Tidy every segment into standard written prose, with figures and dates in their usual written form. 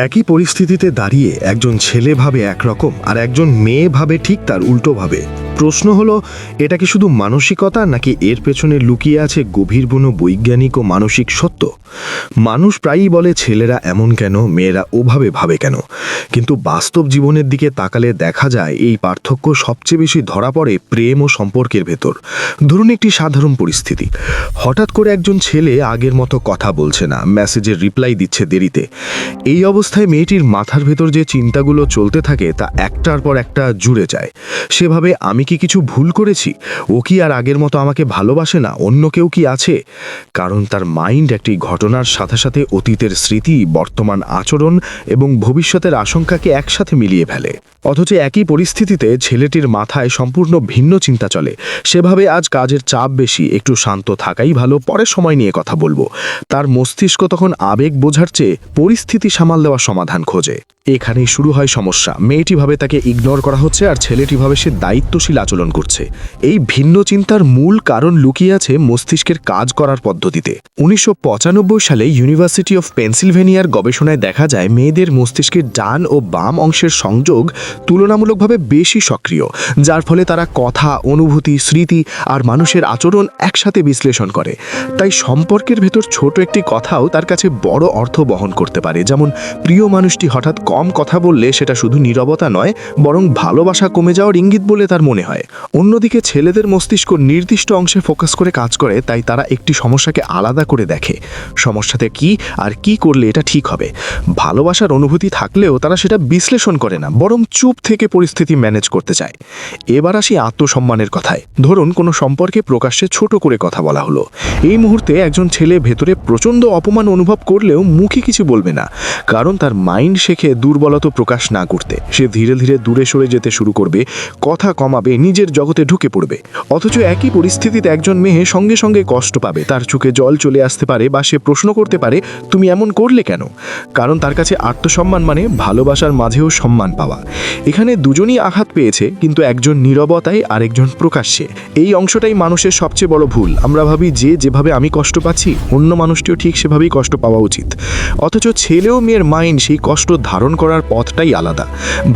একই পরিস্থিতিতে দাঁড়িয়ে একজন ছেলে ভাবে একরকম আর একজন মেয়ে ভাবে ঠিক তার উল্টো ভাবে। প্রশ্ন হলো, এটা কি শুধু মানসিকতা নাকি এর পেছনে লুকিয়ে আছে গভীর কোনো বৈজ্ঞানিক ও মানসিক সত্য? মানুষ প্রায়ই বলে ছেলেরা এমন কেন, মেয়েরা ওভাবে ভাবে কেন, কিন্তু বাস্তব জীবনের দিকে তাকালে দেখা যায় এই পার্থক্য সবচেয়ে বেশি ধরা পড়ে প্রেম ও সম্পর্কের ভেতর। ধরুন একটি সাধারণ পরিস্থিতি, হঠাৎ করে একজন ছেলে আগের মতো কথা বলছে না, মেসেজের রিপ্লাই দিচ্ছে দেরিতে। এই অবস্থায় মেয়েটির মাথার ভেতর যে চিন্তাগুলো চলতে থাকে তা একটার পর একটা জুড়ে যায়। সেভাবে আমি কি কিছু ভুল করেছি, ও কি আর আগের মতো আমাকে ভালোবাসে না, অন্য কেউ কি আছে? কারণ তার মাইন্ড একটি ঘটনার সাথে সাথে অতীতের স্মৃতি, বর্তমান আচরণ এবং ভবিষ্যতের আশঙ্কাকে একসাথে মিলিয়ে ফেলে। অথচ একই পরিস্থিতিতে ছেলেটির মাথায় সম্পূর্ণ ভিন্ন চিন্তা চলে। সেভাবে আজ কাজের চাপ বেশি, একটু শান্ত থাকাই ভালো, পরে সময় নিয়ে কথা বলবো। তার মস্তিষ্ক তখন আবেগ বোঝার চেয়ে পরিস্থিতি সামাল দেওয়ার সমাধান খোঁজে। এখানেই শুরু হয় সমস্যা। মেয়েটি ভাবে তাকে ইগনোর করা হচ্ছে আর ছেলেটি ভাবে সে দায়িত্বশীল আচরণ করছে। এই ভিন্ন চিন্তার মূল কারণ লুকিয়ে আছে মস্তিষ্কের কাজ করার পদ্ধতিতে। 1995 সালে ইউনিভার্সিটি অফ পেনসিলভেনিয়ার গবেষণায় দেখা যায় মেয়েদের মস্তিষ্কের ডান ও বাম অংশের সংযোগ তুলনামূলকভাবে বেশি সক্রিয়, যার ফলে তারা কথা, অনুভূতি, স্মৃতি আর মানুষের আচরণ একসাথে বিশ্লেষণ করে। তাই সম্পর্কের ভেতর ছোট একটি কথাও তার কাছে বড় অর্থ বহন করতে পারে। যেমন প্রিয় মানুষটি হঠাৎ কম কথা বললে সেটা শুধু নীরবতা নয়, বরং ভালোবাসা কমে যাওয়ার ইঙ্গিত বলে তার মনে হয়। অন্যদিকে ছেলেদের মস্তিষ্ক নির্দিষ্ট অংশে ফোকাস করে কাজ করে, তাই তারা একটি সমস্যাকে আলাদা করে দেখে। সমস্যাতে কি আর কি করলে এটা ঠিক হবে। ভালোবাসার অনুভূতি থাকলেও তারা সেটা বিশ্লেষণ করে না, বরং চুপ থেকে পরিস্থিতি ম্যানেজ করতে চায়। এবার আসি আত্মসম্মানের কথায়। ধরুন কোনো সম্পর্কে প্রকাশ্যে ছোট করে কথা বলা হলো। এই মুহূর্তে একজন ছেলে ভেতরে প্রচণ্ড অপমান অনুভব করলেও মুখে কিছু বলবে না, কারণ তার মাইন্ড শেখে দুর্বলতা প্রকাশ না করতে। সে ধীরে ধীরে দূরে সরে যেতে শুরু করবে, কথা কমাবে, নিজের জগতে ঢুকে পড়বে। অথচ একই পরিস্থিতিতে একজন মেয়ে সঙ্গে সঙ্গে কষ্ট পাবে, তার চোখে জল চলে আসতে পারে বা সে প্রশ্ন করতে পারে, তুমি এমন করলে কেন? কারণ তার কাছে আত্মসম্মান মানে ভালোবাসার মাঝেও সম্মান পাওয়া। এখানে দুজনই আঘাত পেয়েছে, কিন্তু একজন নীরবতায় আর একজন প্রকাশ্যে। এই অংশটাই মানুষের সবচেয়ে বড় ভুল। আমরা ভাবি যে যেভাবে আমি কষ্ট পাচ্ছি অন্য মানুষটিও ঠিক সেভাবেই কষ্ট পাওয়া উচিত। অথচ ছেলে ও মেয়ের মাইন্ড সেই কষ্ট ধারণ করার পথটাই আলাদা।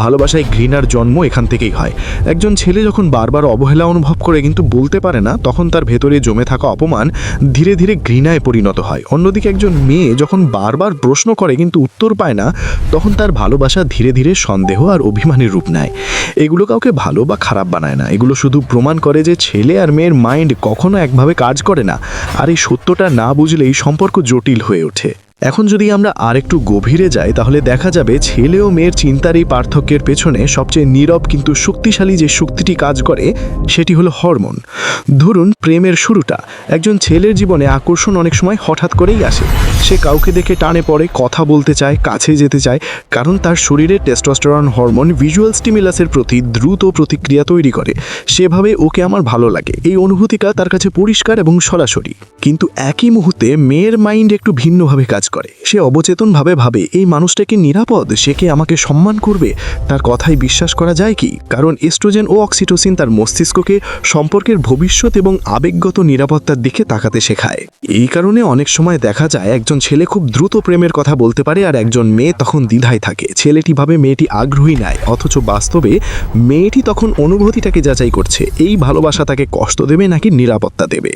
ভালোবাসায় ঘৃণার জন্ম এখান থেকেই হয়। একজন ছেলে যখন বারবার অবহেলা অনুভব করে কিন্তু বলতে পারে না, তখন তার ভেতরে জমে থাকা অপমান ধীরে ধীরে ঘৃণায় পরিণত হয়। অন্যদিকে একজন মেয়ে যখন বারবার প্রশ্ন করে কিন্তু উত্তর পায় না, তখন তার ভালোবাসা ধীরে ধীরে সন্দেহ আর অভিমানের রূপ নেয়। এগুলো কাউকে ভালো বা খারাপ বানায় না, এগুলো শুধু প্রমাণ করে যে ছেলে আর মেয়ের মাইন্ড কখনো একভাবে কাজ করে না। আর এই সত্যটা না বুঝলেই সম্পর্ক জটিল হয়ে ওঠে। এখন যদি আমরা আরেকটু গভীরে যাই, তাহলে দেখা যাবে ছেলে ও মেয়ের চিন্তার এই পার্থক্যের পেছনে সবচেয়ে নীরব কিন্তু শক্তিশালী যে শক্তিটি কাজ করে সেটি হলো হরমোন। ধরুন প্রেমের শুরুটা। একজন ছেলের জীবনে আকর্ষণ অনেক সময় হঠাৎ করেই আসে। সে কাউকে দেখে টানে পড়ে, কথা বলতে চায়, কাছে যেতে চায়, কারণ তার শরীরে টেস্টোস্টেরন হরমোন ভিজুয়াল স্টিমুলাসের প্রতি দ্রুত প্রতিক্রিয়া তৈরি করে। সেভাবে ওকে আমার ভালো লাগে, এই অনুভূতিটা তার কাছে পরিষ্কার এবং সরাসরি। কিন্তু একই মুহূর্তে মেয়ের মাইন্ড একটু ভিন্নভাবে কাজ করে। সে অবচেতনভাবে ভাবে, এই মানুষটা কি নিরাপদ, সে কি আমাকে সম্মান করবে, তার কথায় বিশ্বাস করা যায় কি? কারণ এস্ট্রোজেন ও অক্সিটোসিন তার মস্তিষ্ককে সম্পর্কের ভবিষ্যৎ এবং আবেগগত নিরাপত্তার দিকে তাকাতে শেখায়। এই কারণে অনেক সময় দেখা যায় একজন ছেলে খুব দ্রুত প্রেমের কথা বলতে পারে আর একজন মেয়ে তখন দ্বিধায় থাকে। ছেলেটি ভাবে মেয়েটি আগ্রহী নয়, অথচ বাস্তবে মেয়েটি তখন অনুভূতিটাকে যাচাই করছে, এই ভালোবাসা তাকে কষ্ট দেবে নাকি নিরাপত্তা দেবে।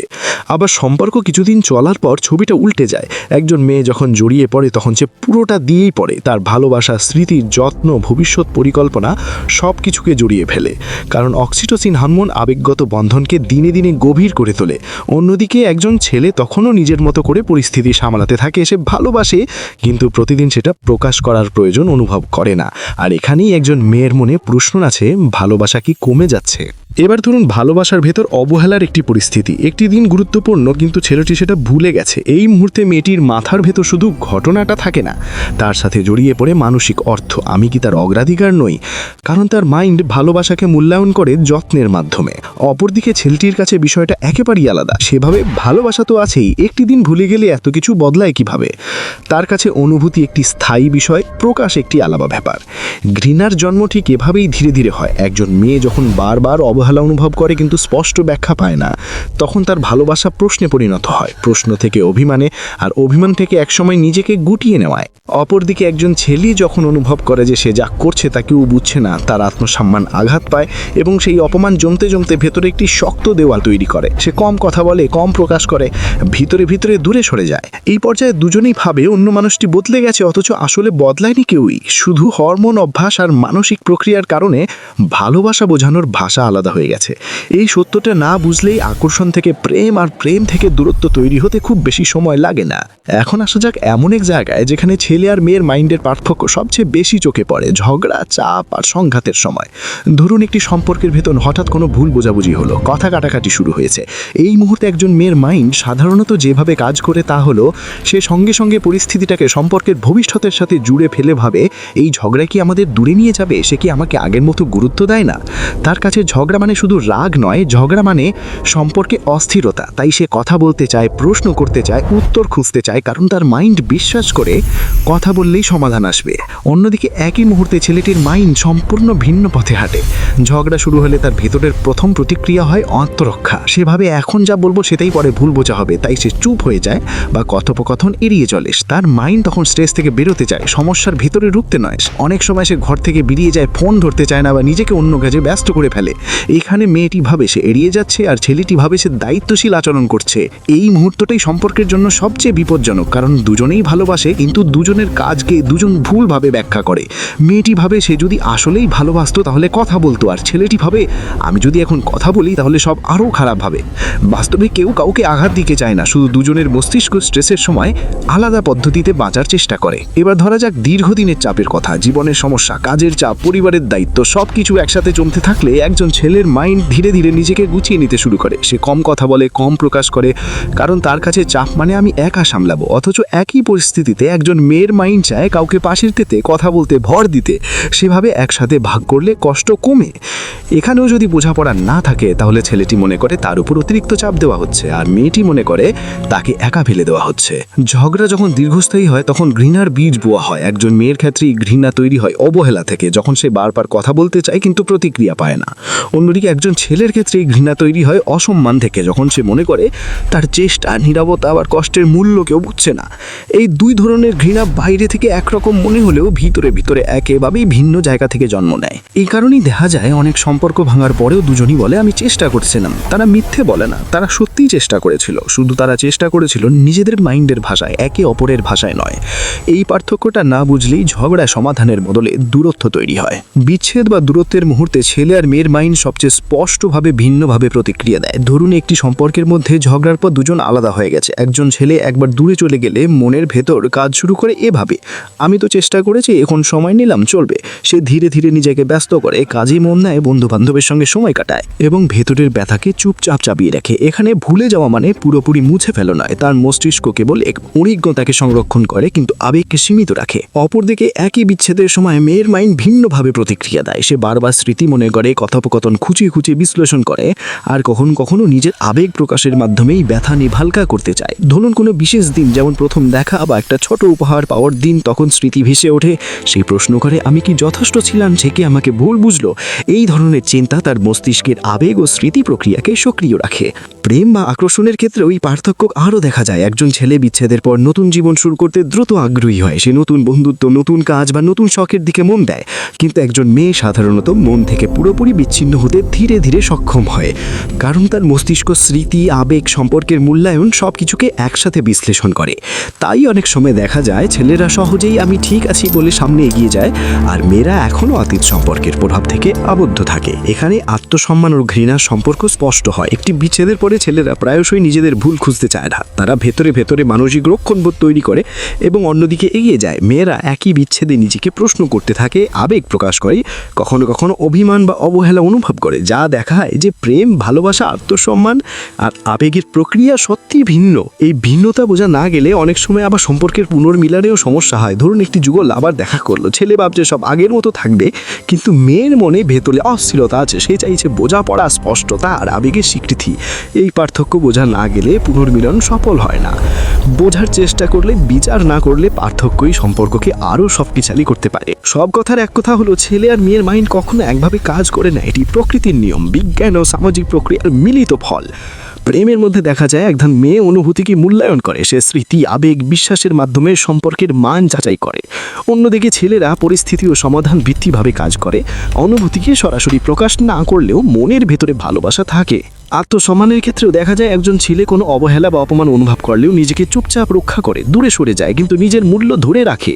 আবার সম্পর্ক কিছুদিন চলার পর ছবিটা উল্টে যায়। একজন মেয়ে যখন জড়িয়ে পড়ে তখন সে পুরোটা দিয়েই পড়ে, তার ভালোবাসা, স্মৃতি, যত্ন, ভবিষ্যৎ পরিকল্পনা সব কিছুকে জড়িয়ে ফেলে। কারণ অক্সিটোসিন হরমোন আবেগগত বন্ধনকে দিনে দিনে গভীর করে তোলে। অন্যদিকে একজন ছেলে তখনও নিজের মতো করে পরিস্থিতি সামলাতে থাকে। সে ভালোবাসে, কিন্তু প্রতিদিন সেটা প্রকাশ করার প্রয়োজন অনুভব করে না। আর এখানেই একজন মেয়ের মনে প্রশ্ন আছে, ভালোবাসা কি কমে যাচ্ছে? এবার ধরুন ভালোবাসার ভেতর অবহেলার একটি পরিস্থিতি। একটি দিন গুরুত্বপূর্ণ, কিন্তু ছেলেটি সেটা ভুলে গেছে। এই মুহূর্তে মেয়েটির মাথার ভেতর শুধু ঘটনাটা থাকে না, তার সাথে জড়িয়ে পড়ে মানসিক অর্থ। আমি কি তার অগ্রাধিকার নই? কারণ তার মাইন্ড ভালোবাসাকে মূল্যায়ন করে যত্নের মাধ্যমে। অপরদিকে ছেলেটির কাছে বিষয়টা একেবারেই আলাদা। সেভাবে ভালোবাসা তো আছেই, একটি দিন ভুলে গেলে এত কিছু বদলায় কিভাবে? তার কাছে অনুভূতি একটি স্থায়ী বিষয়, প্রকাশ একটি আলাদা ব্যাপার। ঘৃণার জন্ম ঠিক এভাবেই ধীরে ধীরে হয়। একজন মেয়ে যখন বারবার অবহেলা অনুভব করে কিন্তু স্পষ্ট ব্যাখ্যা পায় না, তখন তার ভালোবাসা প্রশ্নে পরিণত হয়। প্রশ্ন থেকে অভিমানে, আর অভিমান থেকে একসময় সময় নিজেকে গুটিয়ে নেওয়ায়। অপরদিকে একজন ছেলে যখন অনুভব করে যে সে যা করছে তা কেউ বুঝছে না, তার আত্মসম্মান আঘাত পায় এবং সেই অপমান জমতে জমতে ভেতরে একটি শক্ত দেওয়াল তৈরি করে। সে কম কথা বলে, কম প্রকাশ করে, ভিতরে ভিতরে দূরে সরে যায়। এই পর্যায়ে দুজনেই ভাবে অন্য মানুষটি বদলে গেছে, অথচ আসলে বদলায়নি কেউই। শুধু হরমোন, অভ্যাস আর মানসিক প্রক্রিয়ার কারণে ভালোবাসা বোঝানোর ভাষা আলাদা হয়ে গেছে। এই সত্যটা না বুঝলেই আকর্ষণ থেকে প্রেম আর প্রেম থেকে দূরত্ব তৈরি হতে খুব বেশি সময় লাগে না। এখন আসা যাক এমন এক জায়গায় যেখানে ছেলে আর মেয়ের মাইন্ডের পার্থক্য সবচেয়ে বেশি চোখে পড়ে, ঝগড়া, চাপ আর সংঘাতের সময়। ধরুন একটি সম্পর্কের ভেতর হঠাৎ কোনো ভুল বোঝাবুঝি হলো, কথা কাটাকাটি শুরু হয়েছে। এই মুহূর্তে একজন মেয়ের মাইন্ড সাধারণত যেভাবে কাজ করে তা হলো সে সঙ্গে সঙ্গে পরিস্থিতিটাকে সম্পর্কের ভবিষ্যতের সাথে জুড়ে ফেলে ভাবে, এই ঝগড়া কি আমাদের দূরে নিয়ে যাবে? সে কি আমাকে আগের মতো গুরুত্ব দেয় না? তার কাছে ঝগড়া মানে শুধু রাগ নয়, ঝগড়া মানে সম্পর্কে অস্থিরতা। তাই সে কথা বলতে চায়, প্রশ্ন করতে চায়, উত্তর খুঁজতে চায়, কারণ তার মাইন্ড বিশ্বাস করে কথা বললেই সমাধান আসবে। অন্যদিকে একই মুহূর্তে ছেলেটির মাইন্ড সম্পূর্ণ ভিন্ন পথে হাঁটে। ঝগড়া শুরু হলে তার ভেতরের প্রথম প্রতিক্রিয়া হয় আত্মরক্ষা। সেভাবে এখন যা বলবো সেটাই পরে ভুল বোঝা হবে, তাই সে চুপ হয়ে যায় বা কথোপকথন এড়িয়ে চলে। তার মাইন্ড তখন স্ট্রেস থেকে বেরোতে চায়, সমস্যার ভিতরে ঢুকতে নয়। অনেক সময় সে ঘর থেকে বেরিয়ে যায়, ফোন ধরতে চায় না বা নিজেকে অন্য কাজে ব্যস্ত করে ফেলে। এখানে মেয়েটি ভাবে সে এড়িয়ে যাচ্ছে আর ছেলেটি ভাবে সে দায়িত্বশীল আচরণ করছে। এই মুহূর্তটাই সম্পর্কের জন্য সবচেয়ে বিপজ্জনক, কারণ দুজনেই ভালোবাসে কিন্তু দুজনের কাজকে দুজন ভুলভাবে ব্যাখ্যা করে। মেয়েটি ভাবে সে যদি আসলেই ভালোবাসতো তাহলে কথা বলতো, আর ছেলেটি ভাবে আমি যদি এখন কথা বলি তাহলে সব আরও খারাপ হবে। বাস্তবে কেউ কাউকে আঘাত দিতে চায় না, শুধু দুজনের মস্তিষ্ক স্ট্রেসের সময় আলাদা পদ্ধতিতে বাঁচার চেষ্টা করে। এবার ধরা যাক দীর্ঘদিনের চাপের কথা, জীবনের সমস্যা, কাজের চাপ, পরিবারের দায়িত্ব সবকিছু একসাথে জমতে থাকলে একজন ছেলের মাইন্ড ধীরে ধীরে নিজেকে গুছিয়ে নিতে শুরু করে। সে কম কথা বলে, কম প্রকাশ করে, কারণ তার কাছে চাপ মানে আমি একা সামলাবো। অথচ একই পরিস্থিতিতে একজন মেয়ের মাইন্ড চায় কাউকে পাশের পেতে, কথা বলতে, ভর দিতে। সেভাবে একসাথে ভাগ করলে কষ্ট কমে। এখানেও যদি বোঝাপড়া না থাকে তাহলে ছেলেটি মনে করে তার উপর অতিরিক্ত চাপ দেওয়া হচ্ছে, আর মেয়েটি মনে করে তাকে একা ফেলে দেওয়া হচ্ছে। ঝগড়া যখন দীর্ঘস্থায়ী হয় তখন ঘৃণার বীজ বোয়া হয়। একজন মেয়ের ক্ষেত্রেই ঘৃণা তৈরি হয় অবহেলা থেকে, যখন সে বারবার কথা বলতে চায় কিন্তু প্রতিক্রিয়া পায় না। অন্যদিকে একজন ছেলের ক্ষেত্রেই ঘৃণা তৈরি হয় অসম্মান থেকে, যখন সে মনে করে তার চেষ্টা, নীরবতা আবার কষ্টের মূল্য কেউ বুঝছে না। এই দুই ধরনের ঘৃণা বাইরে থেকে একরকম মনে হলেও ভিতরে ভিতরে একেবারেই ভিন্ন জায়গা থেকে জন্ম নেয়। এই কারণেই দেখা যায় অনেক সম্পর্ক ভাঙার পরেও দুজনই বলে আমি চেষ্টা করছিলাম। তারা মিথ্যে বলে না, তারা সত্যিই চেষ্টা করেছিল, শুধু তারা চেষ্টা করেছিল নিজেদের মাইন্ডের ভাষায়, একে অপরের ভাষায় নয়। এই পার্থক্যটা না বুঝলেই ঝগড়া সমাধানের বদলে দূরত্ব তৈরি হয়। বিচ্ছেদ বা দূরত্বের মুহূর্তে ছেলে আর মেয়ের মাইন্ড সবচেয়ে স্পষ্টভাবে ভিন্নভাবে প্রতিক্রিয়া দেয়। ধরুন একটি সম্পর্কের মধ্যে ঝগড়ার পর দুজন আলাদা হয়ে গেছে। একজন ছেলে একবার দূরে চলে গেলে মনের ভেতর কাজ শুরু করে এভাবে, আমি তো চেষ্টা করেছি, এখন সময় নিলাম, চলবে। সে ধীরে ধীরে নিজেকে ব্যস্ত করে, কাজে মন নেয়, বন্ধু বান্ধবের সঙ্গে সময় কাটায় এবং ভেতরের ব্যথাকে চুপচাপ চাপিয়ে রাখে। এখানে ভুলে যাওয়া মানে পুরোপুরি মুছে ফেলো নয়, তার মস্তিষ্ক কেবল এক অভিজ্ঞতাকে সংরক্ষণ করে কিন্তু আবেগকে সীমিত রাখে। অপরদিকে একই বিচ্ছেদের সময় মেয়ের মাইন্ড ভিন্নভাবে প্রতিক্রিয়া দেয়। সে বারবার স্মৃতি মনে করে, কথোপকথন খুঁচিয়ে খুঁচিয়ে বিশ্লেষণ করে, আর কখনো কখনো নিজের আবেগ প্রকাশের মাধ্যমেই ব্যথা হালকা করতে চায়। ধরুন কোনো বিশেষ দিন, যেমন প্রথম দেখা বা একটা ছোট উপহার পাওয়ার দিন, তখন স্মৃতি ভেসে ওঠে। সেই প্রশ্ন করে আমি কি যথেষ্ট ছিলাম, সে কি আমাকে ভুল বুঝলো? এই ধরনের চিন্তা তার মস্তিষ্কের আবেগ ও স্মৃতি প্রক্রিয়াকে সক্রিয় রাখে। প্রেম বা আকর্ষণের ক্ষেত্রে ওই পার্থক্য আরও দেখা যায়। একজন ছেলে বিচ্ছেদের পর নতুন জীবন শুরু করতে দ্রুত আগ্রহী হয়, সে নতুন বন্ধুত্ব, নতুন কাজ বা নতুন শখের দিকে মন দেয়। কিন্তু একজন মেয়ে সাধারণত মন থেকে পুরোপুরি বিচ্ছিন্ন হতে ধীরে ধীরে সক্ষম হয়, কারণ তার মস্তিষ্ক স্মৃতি, আবেগ, সম্পর্কের মূল্যায়ন সব কিছুকে একসাথে বিশ্লেষণ করে। তাই অনেক সময় দেখা যায় ছেলেরা সহজেই আমি ঠিক আছি বলে সামনে এগিয়ে যায়, আর মেয়েরা এখনও অতীত সম্পর্কের প্রভাব থেকে আবদ্ধ থাকে। এখানে আত্মসম্মান ও ঘৃণার সম্পর্ক স্পষ্ট হয়। একটি বিচ্ছেদের পরে ছেলেরা প্রায়শই নিজেদের ভুল খুঁজতে চায় না, তারা ভেতরে ভেতরে মানসিক রক্ষণবোধ তৈরি করে এবং অন্যদিকে এগিয়ে যায়। মেয়েরা একই বিচ্ছেদে নিজেকে প্রশ্ন করতে থাকে, আবেগ প্রকাশ করে, কখনো কখনো অভিমান বা অবহেলা অনুভব করে, যা দেখায় যে প্রেম, ভালোবাসা, আত্মসম্মান আর আবেগের প্রক্রিয়া সত্যিই ভিন্ন। এই ভিন্নতা বোঝা না গেলে অনেক সময় আবার সম্পর্কের পুনর্মিলনেও সমস্যা হয়। ধরুন একটি যুগল আবার দেখা করলো, ছেলে ভাবছে সব আগের মতো থাকবে, কিন্তু মেয়ের মনে ভেতরে অস্থিরতা আছে। সে চাইছে বোঝাপড়া, স্পষ্টতা আর আবেগের স্বীকৃতি। এই পার্থক্য বোঝা না গেলে পুনর্মিলন সফল হয় না। বোঝার চেষ্টা করলে, বিচার না করলে পার্থক্যই সম্পর্ককে আরও শক্তিশালী করতে পারে। সব কথার এক কথা হলো, ছেলে আর মেয়ের মাইন্ড কখনো একভাবে কাজ করে না। এটি প্রকৃতির নিয়ম, বিজ্ঞান ও সামাজিক প্রক্রিয়ার মিলিত ফল। প্রেমের মধ্যে দেখা যায় একজন মেয়ে অনুভূতিকে মূল্যায়ন করে, সে স্মৃতি, আবেগ, বিশ্বাসের মাধ্যমে সম্পর্কের মান যাচাই করে। অন্যদিকে ছেলেরা পরিস্থিতি ও সমাধান ভিত্তিকভাবে কাজ করে, অনুভূতিকে সরাসরি প্রকাশ না করলেও মনের ভেতরে ভালোবাসা থাকে। আত্মসম্মানের ক্ষেত্রেও দেখা যায় একজন ছেলে কোনো অবহেলা বা অপমান অনুভব করলেও নিজেকে চুপচাপ রক্ষা করে, দূরে সরে যায়, কিন্তু নিজের মূল্য ধরে রাখে।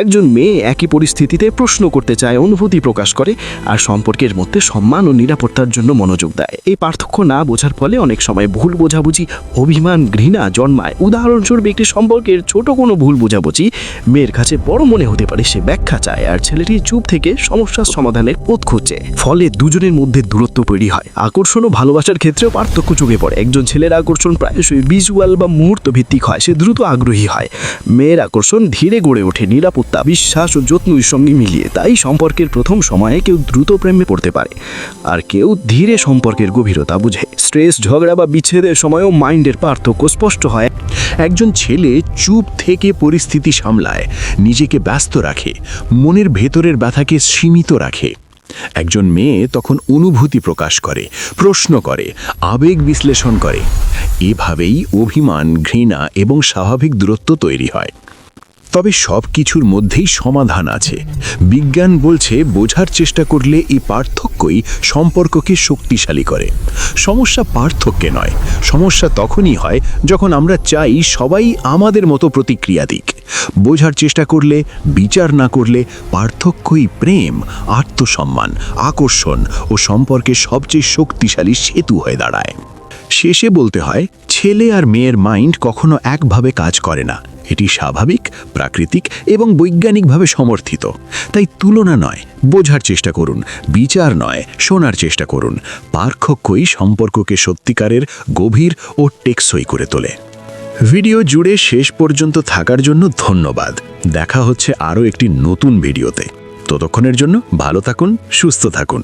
একজন মেয়ে একই পরিস্থিতিতে প্রশ্ন করতে চায়, অনুভূতি প্রকাশ করে, আর সম্পর্কের মধ্যে সম্মান ও নিরাপত্তার জন্য মনোযোগ দেয়। এই পার্থক্য না বোঝার ফলে অনেক সময় ভুল বোঝাবুঝি, অভিমান, ঘৃণা জন্মায়। উদাহরণস্বরূপ একটি সম্পর্কের ছোট কোনো ভুল বোঝাবুঝি মেয়ের কাছে বড় মনে হতে পারে, সে ব্যাখ্যা চায়, আর ছেলেটি চুপ থেকে সমস্যার সমাধানের পথ খুঁজছে। ফলে দুজনের মধ্যে দূরত্ব তৈরি হয়। আকর্ষণ ও ভালোবাসার ক্ষেত্রেও পার্থক্য চোখে পড়ে। একজন ছেলের আকর্ষণ প্রায়শই ভিজুয়াল বা মুহূর্ত ভিত্তিক হয়, সে দ্রুত আগ্রহী হয়। মেয়ের আকর্ষণ ধীরে গড়ে ওঠে, নিরাপত্তা, বিশ্বাস ও যত্নের সঙ্গে মিলিয়ে। তাই সম্পর্কের প্রথম সময়ে কেউ দ্রুত প্রেমে পড়তে পারে, আর কেউ ধীরে সম্পর্কের গভীরতা বুঝে। স্ট্রেস, ঝগড়া বা বিচ্ছেদের সময়ও মাইন্ডের পার্থক্য স্পষ্ট হয়। একজন ছেলে চুপ থেকে পরিস্থিতি সামলায়, নিজেকে ব্যস্ত রাখে, মনের ভেতরের ব্যথাকে সীমিত রাখে। একজন মেয়ে তখন অনুভূতি প্রকাশ করে, প্রশ্ন করে, আবেগ বিশ্লেষণ করে। এভাবেই অভিমান, ঘৃণা এবং স্বাভাবিক দূরত্ব তৈরি হয়। তবে সব কিছুর মধ্যেই সমাধান আছে। বিজ্ঞান বলছে বোঝার চেষ্টা করলে এই পার্থক্যই সম্পর্ককে শক্তিশালী করে। সমস্যা পার্থক্যে নয়, সমস্যা তখনই হয় যখন আমরা চাই সবাই আমাদের মতো প্রতিক্রিয়া দিক। বোঝার চেষ্টা করলে, বিচার না করলে পার্থক্যই প্রেম, আত্মসম্মান, আকর্ষণ ও সম্পর্কের সবচেয়ে শক্তিশালী সেতু হয়ে দাঁড়ায়। শেষে বলতে হয়, ছেলে আর মেয়ের মাইন্ড কখনো একভাবে কাজ করে না। এটি স্বাভাবিক, প্রাকৃতিক এবং বৈজ্ঞানিকভাবে সমর্থিত। তাই তুলনা নয়, বোঝার চেষ্টা করুন, বিচার নয়, শোনার চেষ্টা করুন। পার্থক্যই সম্পর্ককে সত্যিকারের, গভীর ও টেকসই করে তোলে। ভিডিও জুড়ে শেষ পর্যন্ত থাকার জন্য ধন্যবাদ। দেখা হচ্ছে আরও একটি নতুন ভিডিওতে। ততক্ষণের জন্য ভালো থাকুন, সুস্থ থাকুন।